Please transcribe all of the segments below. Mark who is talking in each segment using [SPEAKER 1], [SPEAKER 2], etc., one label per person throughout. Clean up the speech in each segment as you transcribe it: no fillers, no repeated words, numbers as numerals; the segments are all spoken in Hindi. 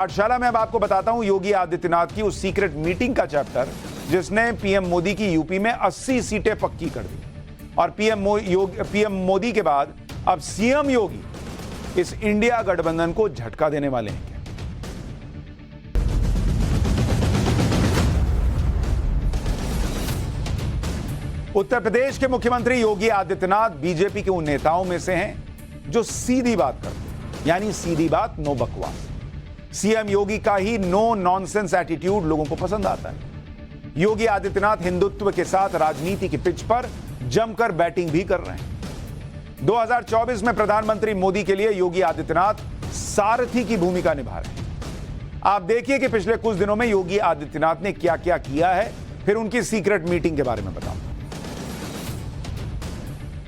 [SPEAKER 1] पाठशाला में अब आपको बताता हूं योगी आदित्यनाथ की उस सीक्रेट मीटिंग का चैप्टर जिसने पीएम मोदी की यूपी में 80 सीटें पक्की कर दी। और पीएम मोदी के बाद अब सीएम योगी इस इंडिया गठबंधन को झटका देने वाले हैं। उत्तर प्रदेश के मुख्यमंत्री योगी आदित्यनाथ बीजेपी के उन नेताओं में से हैं जो सीधी बात करते हैं, यानी सीधी बात, नो बकवास। सीएम योगी का ही नो नॉनसेंस एटीट्यूड लोगों को पसंद आता है। योगी आदित्यनाथ हिंदुत्व के साथ राजनीति की पिच पर जमकर बैटिंग भी कर रहे हैं। 2024 में प्रधानमंत्री मोदी के लिए योगी आदित्यनाथ सारथी की भूमिका निभा रहे हैं। आप देखिए कि पिछले कुछ दिनों में योगी आदित्यनाथ ने क्या क्या किया है, फिर उनकी सीक्रेट मीटिंग के बारे में बताऊंगा।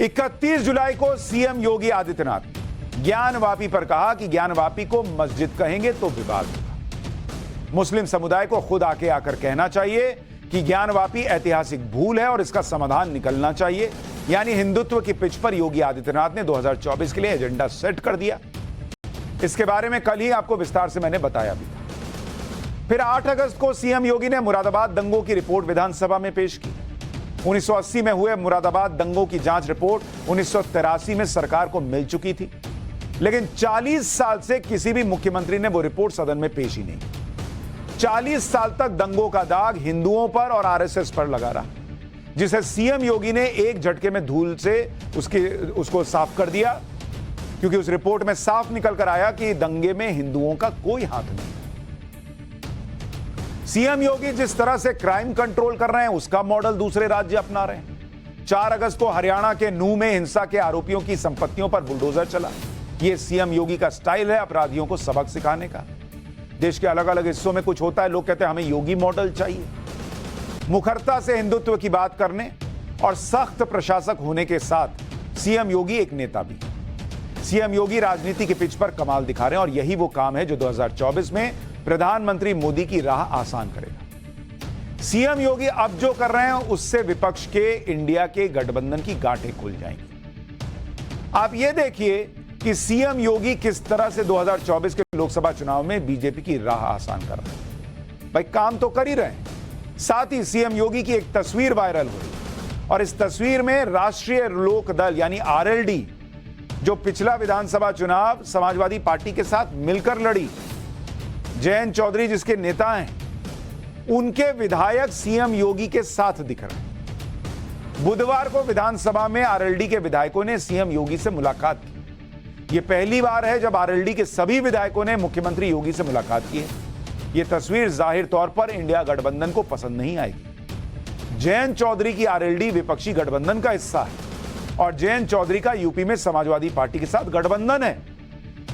[SPEAKER 1] 31 जुलाई को सीएम योगी आदित्यनाथ ज्ञानवापी पर कहा कि ज्ञानवापी को मस्जिद कहेंगे तो विवाद होगा। मुस्लिम समुदाय को खुद आकर कहना चाहिए कि ज्ञानवापी ऐतिहासिक भूल है और इसका समाधान निकलना चाहिए। यानी हिंदुत्व की पिच पर योगी आदित्यनाथ ने 2024 के लिए एजेंडा सेट कर दिया। इसके बारे में कल ही आपको विस्तार से मैंने बताया भी था। फिर 8 अगस्त को सीएम योगी ने मुरादाबाद दंगों की रिपोर्ट विधानसभा में पेश की। 1980 में हुए मुरादाबाद दंगों की जांच रिपोर्ट 1983 में सरकार को मिल चुकी थी, लेकिन 40 साल से किसी भी मुख्यमंत्री ने वो रिपोर्ट सदन में पेश ही नहीं। 40 साल तक दंगों का दाग हिंदुओं पर और आरएसएस पर लगा रहा, जिसे सीएम योगी ने एक झटके में धूल से उसको साफ कर दिया, क्योंकि उस रिपोर्ट में साफ निकल कर आया कि दंगे में हिंदुओं का कोई हाथ नहीं। सीएम योगी जिस तरह से क्राइम कंट्रोल कर रहे हैं उसका मॉडल दूसरे राज्य अपना रहे हैं। 4 अगस्त को हरियाणा के नूह में हिंसा के आरोपियों की संपत्तियों पर बुलडोजर चला। यह सीएम योगी का स्टाइल है अपराधियों को सबक सिखाने का। देश के अलग अलग हिस्सों में कुछ होता है, लोग कहते हैं हमें योगी मॉडल चाहिए। मुखरता से हिंदुत्व की बात करने और सख्त प्रशासक होने के साथ सीएम योगी एक नेता भी। सीएम योगी राजनीति के पिच पर कमाल दिखा रहे हैं और यही वो काम है जो 2024 में प्रधानमंत्री मोदी की राह आसान करेगा। सीएम योगी अब जो कर रहे हैं उससे विपक्ष के इंडिया के गठबंधन की गांठें खुल जाएंगी। आप ये देखिए कि सीएम योगी किस तरह से 2024 के लोकसभा चुनाव में बीजेपी की राह आसान कर रहे हैं। भाई काम तो कर ही रहे हैं, साथ ही सीएम योगी की एक तस्वीर वायरल हुई और इस तस्वीर में राष्ट्रीय लोक दल यानी आरएलडी, जो पिछला विधानसभा चुनाव समाजवादी पार्टी के साथ मिलकर लड़ी, जयंत चौधरी जिसके नेता हैं, उनके विधायक सीएम योगी के साथ दिख रहे हैं। बुधवार को विधानसभा में आरएलडी के विधायकों ने सीएम योगी से मुलाकात की। यह पहली बार है जब आरएलडी के सभी विधायकों ने मुख्यमंत्री योगी से मुलाकात की है। यह तस्वीर जाहिर तौर पर इंडिया गठबंधन को पसंद नहीं आएगी। जयंत चौधरी की आरएलडी विपक्षी गठबंधन का हिस्सा है और जयंत चौधरी का यूपी में समाजवादी पार्टी के साथ गठबंधन है।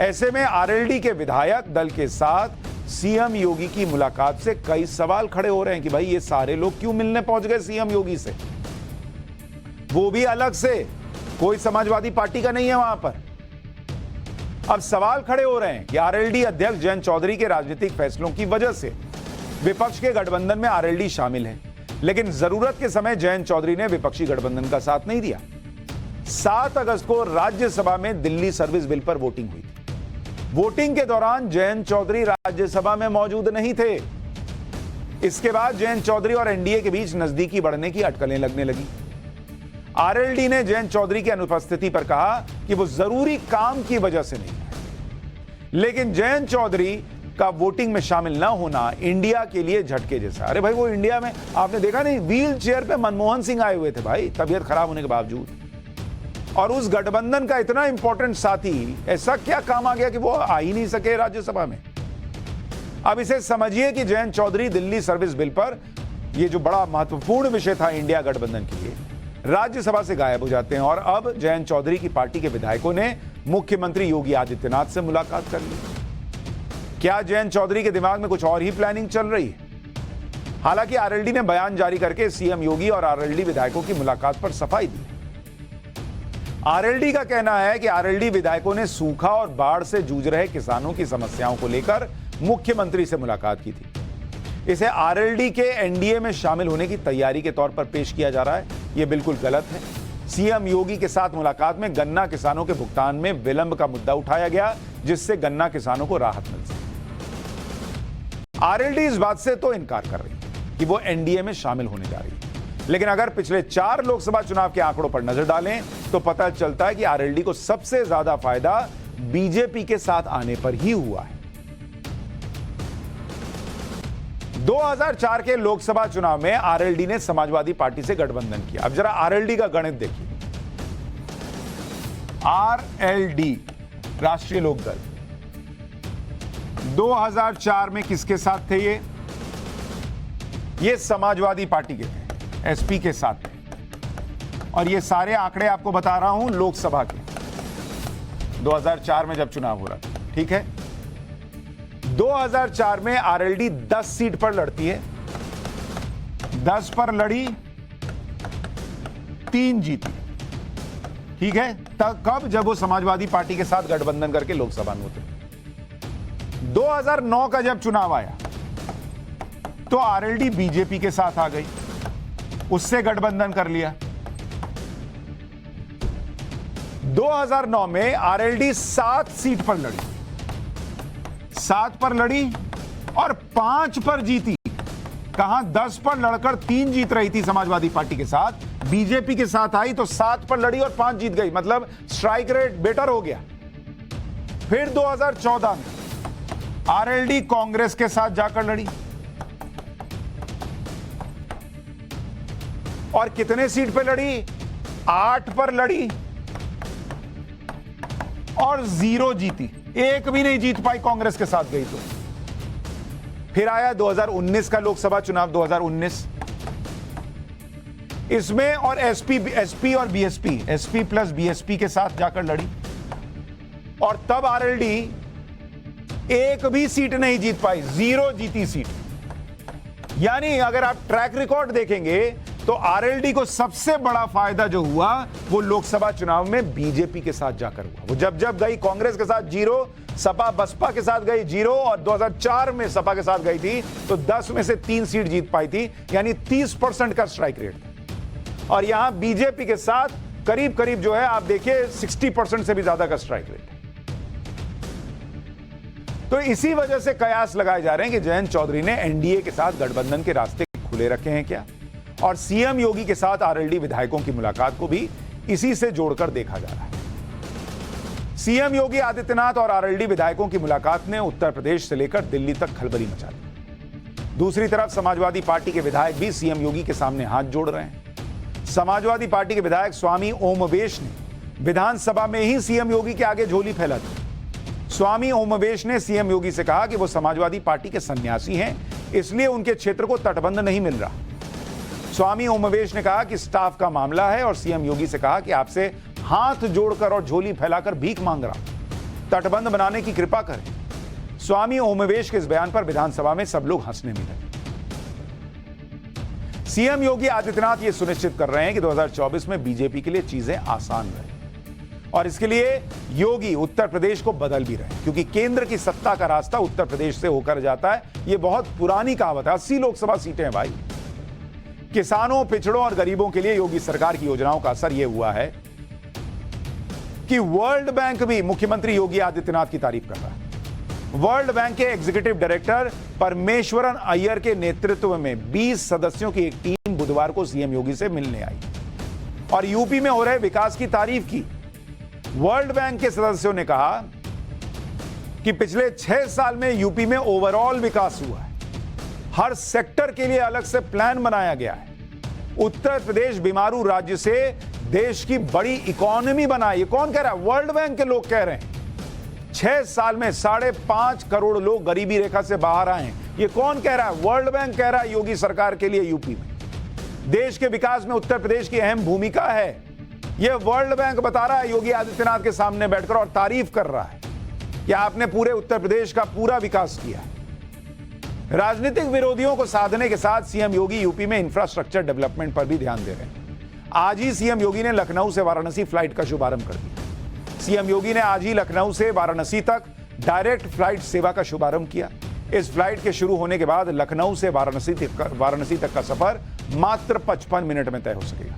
[SPEAKER 1] ऐसे में आरएलडी के विधायक दल के साथ सीएम योगी की मुलाकात से कई सवाल खड़े हो रहे हैं कि भाई ये सारे लोग क्यों मिलने पहुंच गए सीएम योगी से, वो भी अलग से, कोई समाजवादी पार्टी का नहीं है वहां पर। अब सवाल खड़े हो रहे हैं कि आरएलडी अध्यक्ष जयंत चौधरी के राजनीतिक फैसलों की वजह से विपक्ष के गठबंधन में आरएलडी शामिल है, लेकिन जरूरत के समय जयंत चौधरी ने विपक्षी गठबंधन का साथ नहीं दिया। 7 अगस्त को राज्यसभा में दिल्ली सर्विस बिल पर वोटिंग हुई थी। वोटिंग के दौरान जयंत चौधरी राज्यसभा में मौजूद नहीं थे। इसके बाद जयंत चौधरी और एनडीए के बीच नजदीकी बढ़ने की अटकलें लगने लगी। आरएलडी ने जयंत चौधरी की अनुपस्थिति पर कहा कि वो जरूरी काम की वजह से नहीं है, लेकिन जयंत चौधरी का वोटिंग में शामिल न होना इंडिया के लिए झटके जैसा। अरे भाई वो इंडिया में आपने देखा नहीं, व्हील चेयर पे मनमोहन सिंह आए हुए थे भाई, तबीयत खराब होने के बावजूद, और उस गठबंधन का इतना इंपॉर्टेंट साथी ऐसा क्या काम आ गया कि वो आ ही नहीं सके राज्यसभा में। अब इसे समझिए कि जयंत चौधरी दिल्ली सर्विस बिल पर, ये जो बड़ा महत्वपूर्ण विषय था इंडिया गठबंधन के लिए, राज्यसभा से गायब हो जाते हैं। और अब जयंत चौधरी की पार्टी के विधायकों ने मुख्यमंत्री योगी आदित्यनाथ से मुलाकात कर ली। क्या जयंत चौधरी के दिमाग में कुछ और ही प्लानिंग चल रही है? हालांकि आरएलडी ने बयान जारी करके सीएम योगी और आरएलडी विधायकों की मुलाकात पर सफाई दी। आरएलडी का कहना है कि आरएलडी विधायकों ने सूखा और बाढ़ से जूझ रहे किसानों की समस्याओं को लेकर मुख्यमंत्री से मुलाकात की थी। इसे आरएलडी के एनडीए में शामिल होने की तैयारी के तौर पर पेश किया जा रहा है। यह बिल्कुल गलत है। सीएम योगी के साथ मुलाकात में गन्ना किसानों के भुगतान में विलंब का मुद्दा उठाया गया, जिससे गन्ना किसानों को राहत मिल सके। आरएलडी इस बात से तो इनकार कर रही है कि वो एनडीए में शामिल होने जा रही है, लेकिन अगर पिछले 4 लोकसभा चुनाव के आंकड़ों पर नजर डालें तो पता चलता है कि आरएलडी को सबसे ज्यादा फायदा बीजेपी के साथ आने पर ही हुआ है। 2004 के लोकसभा चुनाव में आरएलडी ने समाजवादी पार्टी से गठबंधन किया। अब जरा आरएलडी का गणित देखिए। आरएलडी, राष्ट्रीय लोकदल, 2004 में किसके साथ थे? ये समाजवादी पार्टी के थे, एसपी के साथ थे। और ये सारे आंकड़े आपको बता रहा हूं लोकसभा के, 2004 में जब चुनाव हो रहा था, ठीक है। 2004 में आरएलडी 10 सीट पर लड़ती है, 10 पर लड़ी, 3 जीती, ठीक है। तब कब? जब वो समाजवादी पार्टी के साथ गठबंधन करके लोकसभा में उतरे। 2009 का जब चुनाव आया तो आरएलडी बीजेपी के साथ आ गई, उससे गठबंधन कर लिया। 2009 में आरएलडी 7 सीट पर लड़ी, 7 पर लड़ी और 5 पर जीती। कहां? 10 पर लड़कर 3 जीत रही थी समाजवादी पार्टी के साथ, बीजेपी के साथ आई तो 7 पर लड़ी और 5 जीत गई, मतलब स्ट्राइक रेट बेटर हो गया। फिर 2014 में आरएलडी कांग्रेस के साथ जाकर लड़ी और कितने सीट पर लड़ी? 8 पर लड़ी और 0 जीती, एक भी नहीं जीत पाई, कांग्रेस के साथ गई तो। फिर आया 2019 का लोकसभा चुनाव, 2019, इसमें और एसपी और बीएसपी, एसपी प्लस बीएसपी के साथ जाकर लड़ी और तब आरएलडी एक भी सीट नहीं जीत पाई, 0 जीती सीट। यानी अगर आप ट्रैक रिकॉर्ड देखेंगे तो आरएलडी को सबसे बड़ा फायदा जो हुआ वो लोकसभा चुनाव में बीजेपी के साथ जाकर हुआ। वो जब जब गई कांग्रेस के साथ 0, सपा बसपा के साथ गई 0 और 2004 में सपा के साथ गई थी तो 10 में से 3 सीट जीत पाई थी, यानी 30% का स्ट्राइक रेट था। और यहां बीजेपी के साथ करीब करीब जो है आप देखिए 60% से भी ज्यादा का स्ट्राइक रेट है। तो इसी वजह से कयास लगाए जा रहे हैं कि जयंत चौधरी ने एनडीए के साथ गठबंधन के रास्ते खुले रखे हैं क्या, और सीएम योगी के साथ आरएलडी विधायकों की मुलाकात को भी इसी से जोड़कर देखा जा रहा है। सीएम योगी आदित्यनाथ और आरएलडी विधायकों की मुलाकात ने उत्तर प्रदेश से लेकर दिल्ली तक खलबली मचा दी। दूसरी तरफ समाजवादी पार्टी के विधायक भी सीएम योगी के सामने हाथ जोड़ रहे हैं। समाजवादी पार्टी के विधायक स्वामी ओमवेश ने विधानसभा में ही सीएम योगी के आगे झोली फैला दी। स्वामी ओमवेश ने सीएम योगी से कहा कि वो समाजवादी पार्टी के सन्यासी हैं, इसलिए उनके क्षेत्र को तटबंध नहीं मिल रहा। स्वामी ओमवेश ने कहा कि स्टाफ का मामला है और सीएम योगी से कहा कि आपसे हाथ जोड़कर और झोली फैलाकर भीख मांग रहा, तटबंध बनाने की कृपा करें। स्वामी ओमवेश के इस बयान पर विधानसभा में सब लोग हंसने में लगे। सीएम योगी आदित्यनाथ ये सुनिश्चित कर रहे हैं कि 2024 में बीजेपी के लिए चीजें आसान रहे और इसके लिए योगी उत्तर प्रदेश को बदल भी रहे, क्योंकि केंद्र की सत्ता का रास्ता उत्तर प्रदेश से होकर जाता है। यह बहुत पुरानी कहावत है, 80 लोकसभा सीटें हैं भाई। किसानों, पिछड़ों और गरीबों के लिए योगी सरकार की योजनाओं का असर यह हुआ है कि वर्ल्ड बैंक भी मुख्यमंत्री योगी आदित्यनाथ की तारीफ कर रहा है। वर्ल्ड बैंक के एग्जीक्यूटिव डायरेक्टर परमेश्वरन अय्यर के नेतृत्व में 20 सदस्यों की एक टीम बुधवार को सीएम योगी से मिलने आई और यूपी में हो रहे विकास की तारीफ की। वर्ल्ड बैंक के सदस्यों ने कहा कि पिछले 6 साल में यूपी में ओवरऑल विकास हुआ है, हर सेक्टर के लिए अलग से प्लान बनाया गया है। उत्तर प्रदेश बीमारू राज्य से देश की बड़ी इकोनॉमी बना। ये कौन कह रहा है? वर्ल्ड बैंक के लोग कह रहे हैं। 6 साल में 5.5 करोड़ लोग गरीबी रेखा से बाहर आए हैं। ये कौन कह रहा है? वर्ल्ड बैंक कह रहा है योगी सरकार के लिए यूपी में देश के विकास में उत्तर प्रदेश की अहम भूमिका है। यह वर्ल्ड बैंक बता रहा है योगी आदित्यनाथ के सामने बैठकर और तारीफ कर रहा है कि आपने पूरे उत्तर प्रदेश का पूरा विकास किया है। राजनीतिक विरोधियों को साधने के साथ सीएम योगी यूपी में इंफ्रास्ट्रक्चर डेवलपमेंट पर भी ध्यान दे रहे हैं। आज ही सीएम योगी ने लखनऊ से वाराणसी फ्लाइट का शुभारंभ कर दिया। सीएम योगी ने आज ही लखनऊ से वाराणसी तक डायरेक्ट फ्लाइट सेवा का शुभारंभ किया। इस फ्लाइट के शुरू होने के बाद लखनऊ से वाराणसी तक का सफर मात्र 55 मिनट में तय हो सकेगा।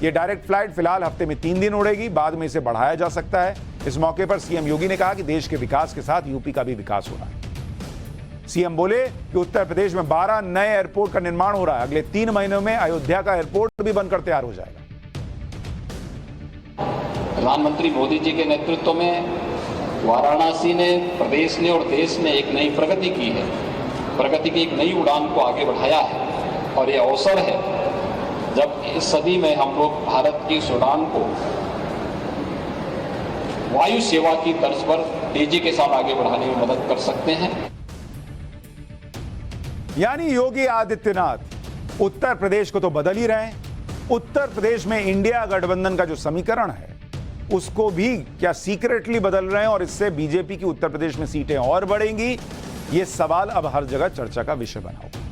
[SPEAKER 1] यह डायरेक्ट फ्लाइट फिलहाल हफ्ते में 3 दिन उड़ेगी, बाद में इसे बढ़ाया जा सकता है। इस मौके पर सीएम योगी ने कहा कि देश के विकास के साथ यूपी का भी विकास हो रहा है। सीएम बोले कि उत्तर प्रदेश में 12 नए एयरपोर्ट का निर्माण हो रहा है। अगले 3 महीनों में अयोध्या का एयरपोर्ट भी बनकर तैयार हो जाएगा।
[SPEAKER 2] प्रधानमंत्री मोदी जी के नेतृत्व में वाराणसी ने, प्रदेश ने और देश ने एक नई प्रगति की है। प्रगति की एक नई उड़ान को आगे बढ़ाया है और ये अवसर है जब इस सदी में हम लोग भारत की इस उड़ान को वायु सेवा की तर्ज पर तेजी के साथ आगे बढ़ाने में मदद कर सकते हैं।
[SPEAKER 1] यानी योगी आदित्यनाथ उत्तर प्रदेश को तो बदल ही रहे हैं। उत्तर प्रदेश में इंडिया गठबंधन का जो समीकरण है उसको भी क्या सीक्रेटली बदल रहे हैं और इससे बीजेपी की उत्तर प्रदेश में सीटें और बढ़ेंगी? ये सवाल अब हर जगह चर्चा का विषय बना हुआ है।